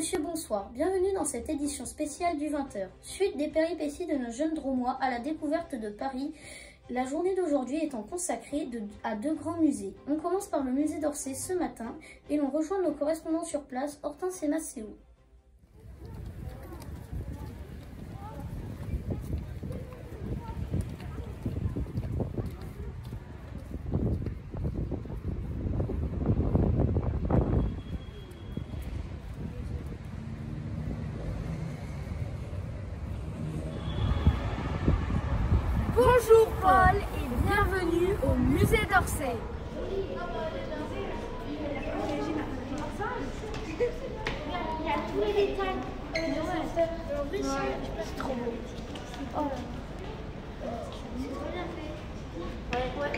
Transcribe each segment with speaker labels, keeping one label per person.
Speaker 1: messieurs, bonsoir. Bienvenue dans cette édition spéciale du 20h. Suite des péripéties de nos jeunes Drômois à la découverte de Paris, la journée d'aujourd'hui étant consacrée à deux grands musées. On commence par le musée d'Orsay ce matin et l'on rejoint nos correspondants sur place, Hortense et Macéo.
Speaker 2: Bonjour Paul et bienvenue au musée d'Orsay. Il y a tous les détails. C'est trop beau. Oh. C'est trop bien fait. Ouais.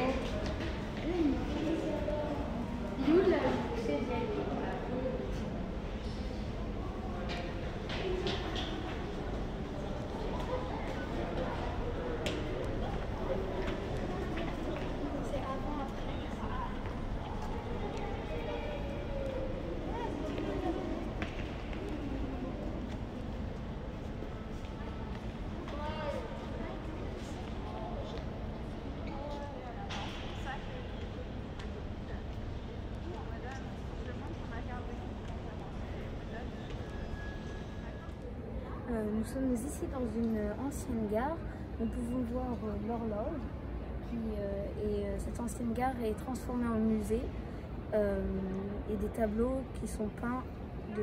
Speaker 3: Nous sommes ici dans une ancienne gare. Nous pouvons voir l'horloge et cette ancienne gare est transformée en musée et des tableaux qui sont peints du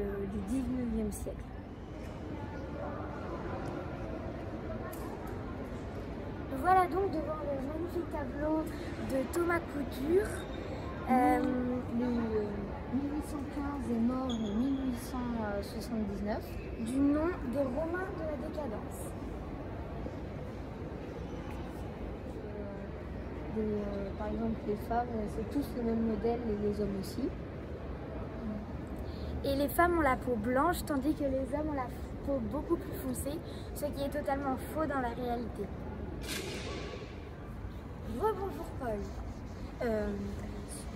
Speaker 3: 19e siècle. Voilà donc devant le magnifique tableau de Thomas Couture. 1815 est mort en 1879 du nom de Romain de la Décadence. Par exemple, les femmes, c'est tous le même modèle et les hommes aussi. Et les femmes ont la peau blanche tandis que les hommes ont la peau beaucoup plus foncée, ce qui est totalement faux dans la réalité. Bonjour Paul.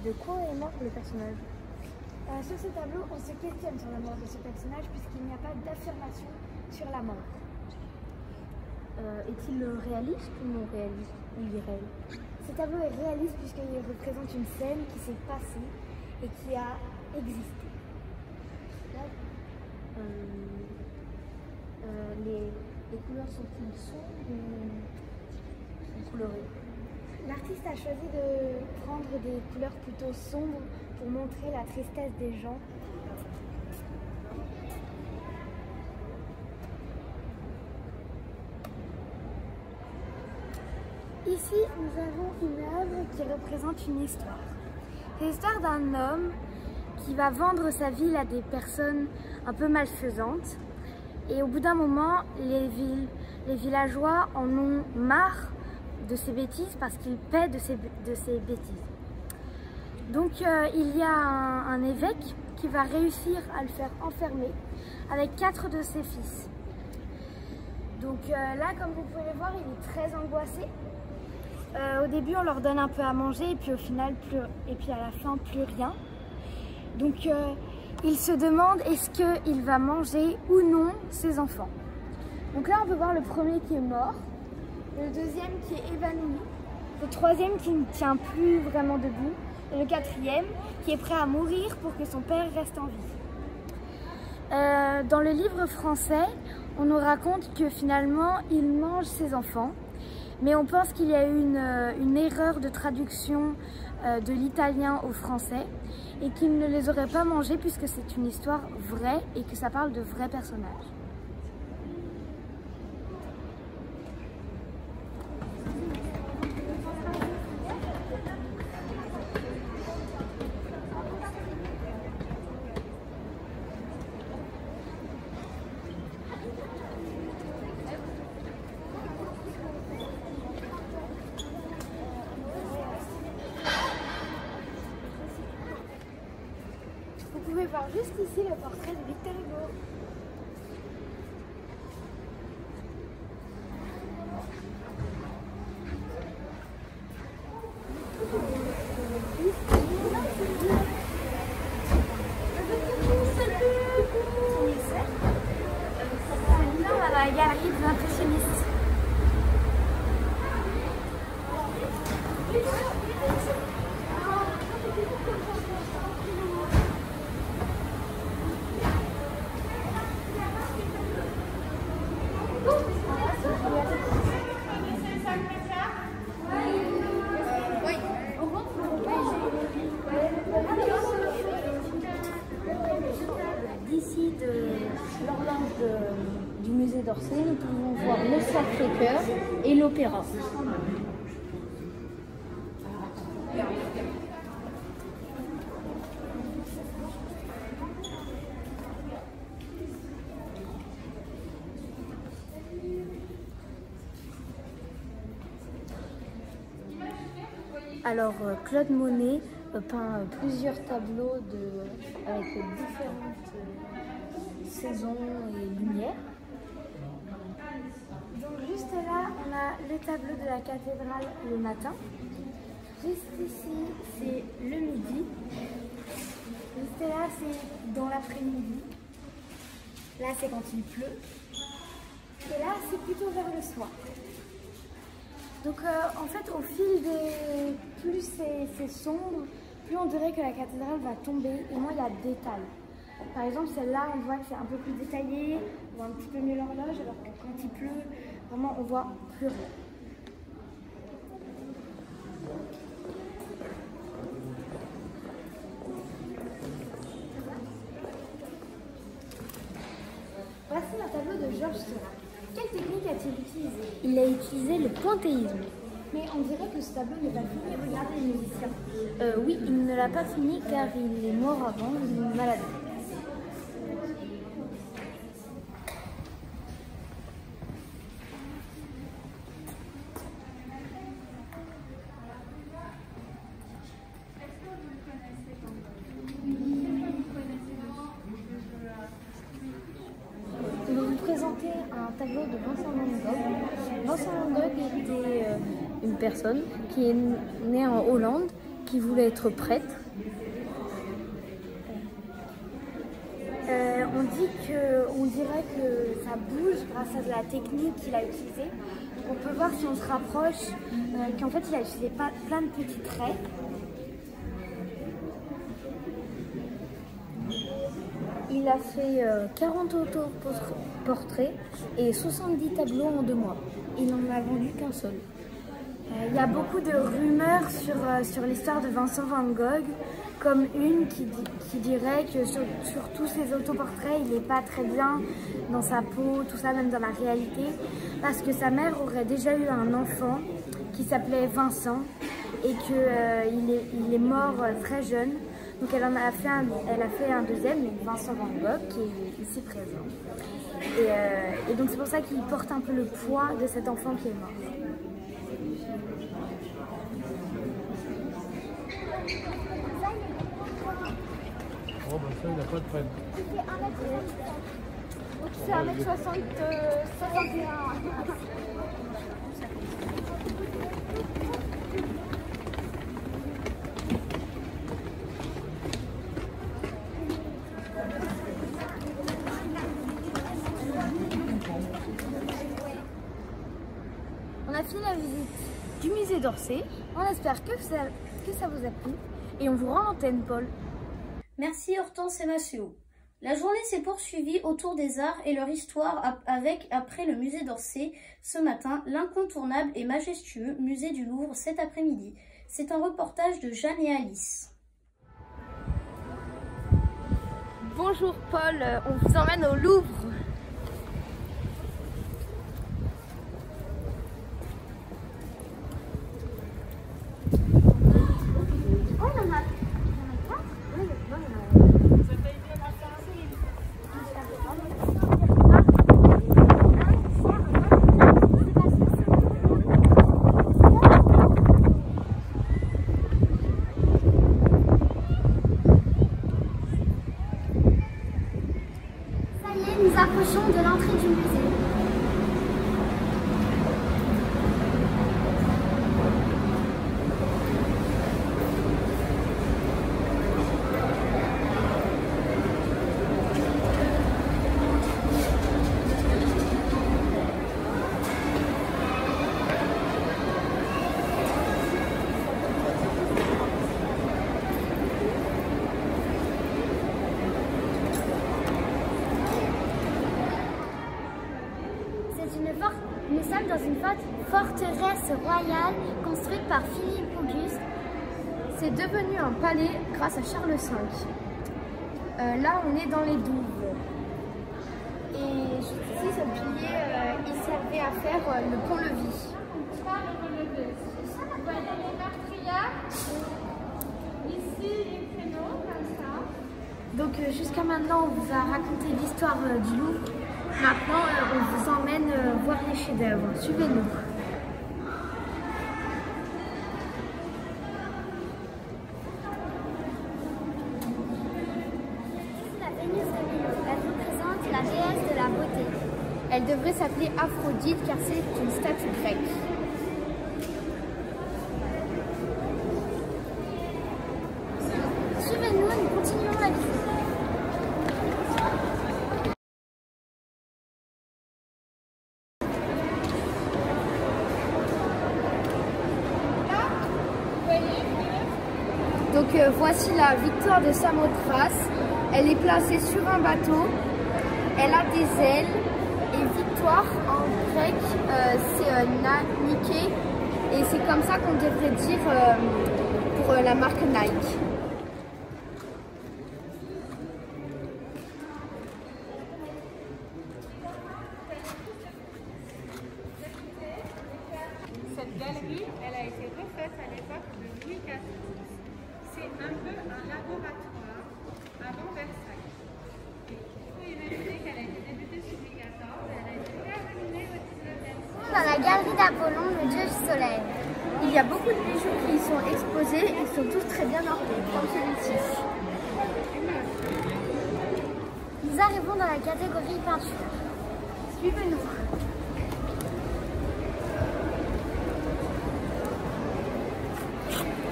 Speaker 3: De quoi est mort le personnage?
Speaker 2: Sur ce tableau, on se questionne sur la mort de ce personnage puisqu'il n'y a pas d'affirmation sur la mort.
Speaker 3: Est-il réaliste ou non réaliste ou irréel?
Speaker 2: Ce tableau est réaliste puisqu'il représente une scène qui s'est passée et qui a existé.
Speaker 3: Les couleurs sont-ils sombres ou colorées?
Speaker 2: L'artiste a choisi de prendre des couleurs plutôt sombres pour montrer la tristesse des gens. Ici, nous avons une œuvre qui représente une histoire. C'est l'histoire d'un homme qui va vendre sa ville à des personnes un peu malfaisantes. Et au bout d'un moment, les villageois en ont marre de ses bêtises parce qu'il paie de ses bêtises. Donc il y a un évêque qui va réussir à le faire enfermer avec 4 de ses fils. Donc là, comme vous pouvez le voir, il est très angoissé. Au début, on leur donne un peu à manger et puis au final, et puis à la fin, plus rien. Donc il se demande est-ce qu'il va manger ou non ses enfants. Donc là, on peut voir le premier qui est mort, le deuxième qui est évanoui, le troisième qui ne tient plus vraiment debout, et le quatrième qui est prêt à mourir pour que son père reste en vie. Dans le livre français, on nous raconte que finalement il mange ses enfants, mais on pense qu'il y a eu une erreur de traduction de l'italien au français et qu'il ne les aurait pas mangés puisque c'est une histoire vraie et que ça parle de vrais personnages. Vous pouvez voir juste ici le portrait de Victor Hugo. Son
Speaker 1: l'opéra.
Speaker 3: Alors, Claude Monet peint plusieurs tableaux avec différentes saisons et lumières.
Speaker 2: Donc juste là, on a le tableau de la cathédrale le matin. Juste ici, c'est le midi. Juste là, c'est dans l'après-midi. Là, c'est quand il pleut. Et là, c'est plutôt vers le soir. Donc en fait, au fil des... plus c'est sombre, plus on dirait que la cathédrale va tomber et moins il y a de détails. Par exemple, celle-là, on voit que c'est un peu plus détaillé, on voit un petit peu mieux l'horloge, alors que quand il pleut, vraiment, on voit plus rien. Voici un tableau de Georges Seurat. Quelle technique a-t-il utilisé?
Speaker 3: Il a utilisé le pointillisme.
Speaker 2: Mais on dirait que ce tableau n'est pas fini. Regardez les musiciens.
Speaker 3: Oui, il ne l'a pas fini car il est mort avant d'une maladie. Je vais vous présenter un tableau de Vincent van Gogh. Vincent van Gogh était une personne qui est née en Hollande, qui voulait être prêtre.
Speaker 2: On dirait que ça bouge grâce à de la technique qu'il a utilisée. On peut voir si on se rapproche qu'en fait il a utilisé plein de petits traits.
Speaker 3: Il a fait 40 autoportraits et 70 tableaux en 2 mois. Il n'en a vendu qu'un seul.
Speaker 2: Il y a beaucoup de rumeurs sur l'histoire de Vincent van Gogh, comme une qui dirait que sur tous ses autoportraits, il n'est pas très bien dans sa peau, tout ça, même dans la réalité, parce que sa mère aurait déjà eu un enfant qui s'appelait Vincent et qu'il est mort très jeune. Donc elle a fait un deuxième, Vincent van Gogh, qui est ici présent. Et donc c'est pour ça qu'il porte un peu le poids de cet enfant qui est mort.
Speaker 4: Oh bah ça, il n'a pas de peine.
Speaker 2: C'est 1m60, 61.
Speaker 3: On a fini la visite du musée d'Orsay. On espère que ça vous a plu et on vous rend l'antenne, Paul.
Speaker 1: Merci Hortense et Mathieu. La journée s'est poursuivie autour des arts et leur histoire avec, après le musée d'Orsay, ce matin, l'incontournable et majestueux musée du Louvre cet après-midi. C'est un reportage de Jeanne et Alice.
Speaker 3: Bonjour Paul, on vous emmène au Louvre.
Speaker 2: Nous approchons de l'entrée du musée. Nous sommes dans une forteresse royale construite par Philippe Auguste.
Speaker 3: C'est devenu un palais grâce à Charles V. Là, on est dans les douves. Et juste ici, ce pilier, il servait à faire le pont-levis.
Speaker 2: jusqu'à maintenant, on vous a raconté l'histoire du Louvre. Maintenant, on vous emmène voir les chefs-d'œuvre. Suivez-nous.
Speaker 5: La Vénus de Milo, elle représente la déesse de la beauté.
Speaker 2: Elle devrait s'appeler Aphrodite car c'est une statue grecque.
Speaker 5: Suivez-nous, nous continuons la visite.
Speaker 2: Donc voici la victoire de Samothrace. Elle est placée sur un bateau. Elle a des ailes. Et victoire en grec, c'est Nike. Et c'est comme ça qu'on devrait dire pour la marque Nike.
Speaker 6: Cette galerie, elle a été refaite à l'époque de Louis XIV. C'est un peu un laboratoire avant Versailles. Il faut imaginer qu'elle a été débutée sous Louis XIV et elle a été terminée au XIXe siècle.
Speaker 5: Dans la galerie d'Apollon, le dieu du soleil.
Speaker 2: Il y a beaucoup de bijoux qui y sont exposés et ils sont tous très bien ornés, comme celui-ci.
Speaker 5: Nous arrivons dans la catégorie peinture.
Speaker 2: Suivez-nous.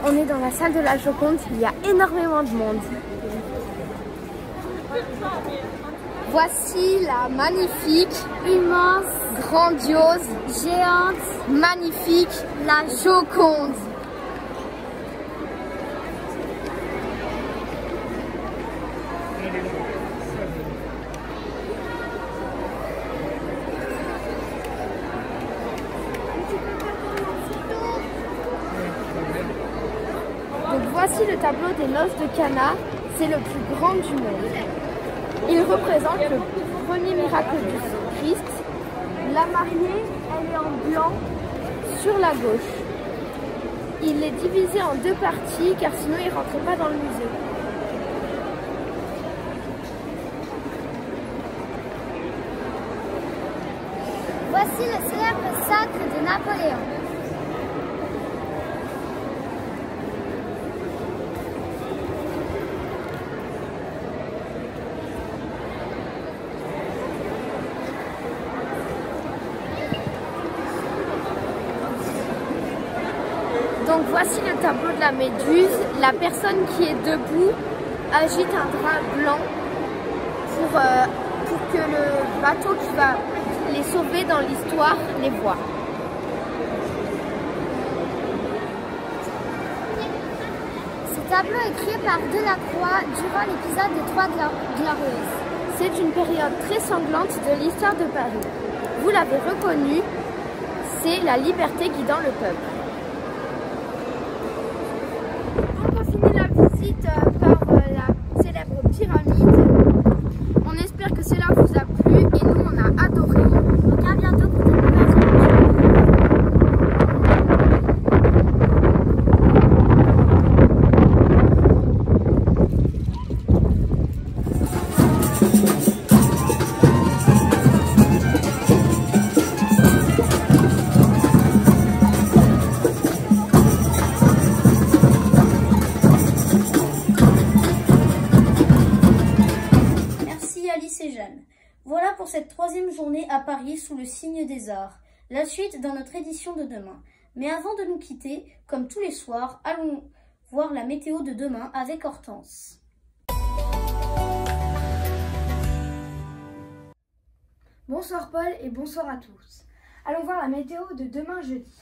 Speaker 2: On est dans la salle de la Joconde, il y a énormément de monde. Voici la magnifique, immense, grandiose, géante, magnifique, la Joconde. Donc voici le tableau des noces de Cana, c'est le plus grand du monde. Il représente le premier miracle du Christ. La mariée, elle est en blanc sur la gauche. Il est divisé en deux parties car sinon il ne rentrait pas dans le musée.
Speaker 5: Voici le célèbre sacre de Napoléon.
Speaker 2: Donc voici le tableau de la Méduse. La personne qui est debout agite un drap blanc pour que le bateau qui va les sauver dans l'histoire les voit.
Speaker 5: Ce tableau est créé par Delacroix durant l'épisode des Trois Glorieuses.
Speaker 2: C'est une période très sanglante de l'histoire de Paris. Vous l'avez reconnu, c'est la liberté guidant le peuple. Donc on finit la visite par la célèbre pyramide. On espère que cela vous a plu et nous on a adoré.
Speaker 5: Donc à bientôt pour de nouvelles aventures.
Speaker 1: Voilà pour cette troisième journée à Paris sous le signe des arts. La suite dans notre édition de demain. Mais avant de nous quitter, comme tous les soirs, allons voir la météo de demain avec Hortense.
Speaker 2: Bonsoir Paul et bonsoir à tous. Allons voir la météo de demain jeudi.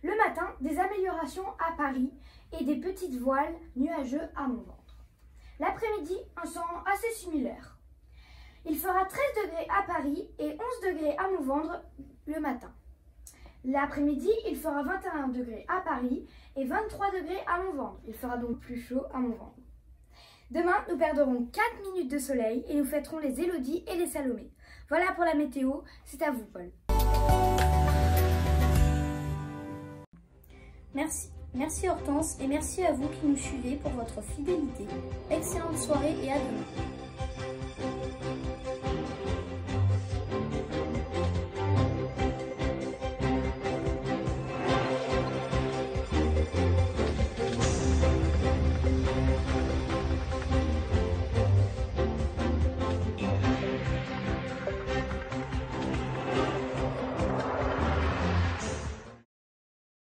Speaker 2: Le matin, des améliorations à Paris et des petites voiles nuageux à mon ventre. L'après-midi, un temps assez similaire. Il fera 13 degrés à Paris et 11 degrés à Montvendre le matin. L'après-midi, il fera 21 degrés à Paris et 23 degrés à Montvendre. Il fera donc plus chaud à Montvendre. Demain, nous perdrons 4 minutes de soleil et nous fêterons les Élodie et les Salomé. Voilà pour la météo, c'est à vous Paul.
Speaker 1: Merci Hortense et merci à vous qui nous suivez pour votre fidélité. Excellente soirée et à demain.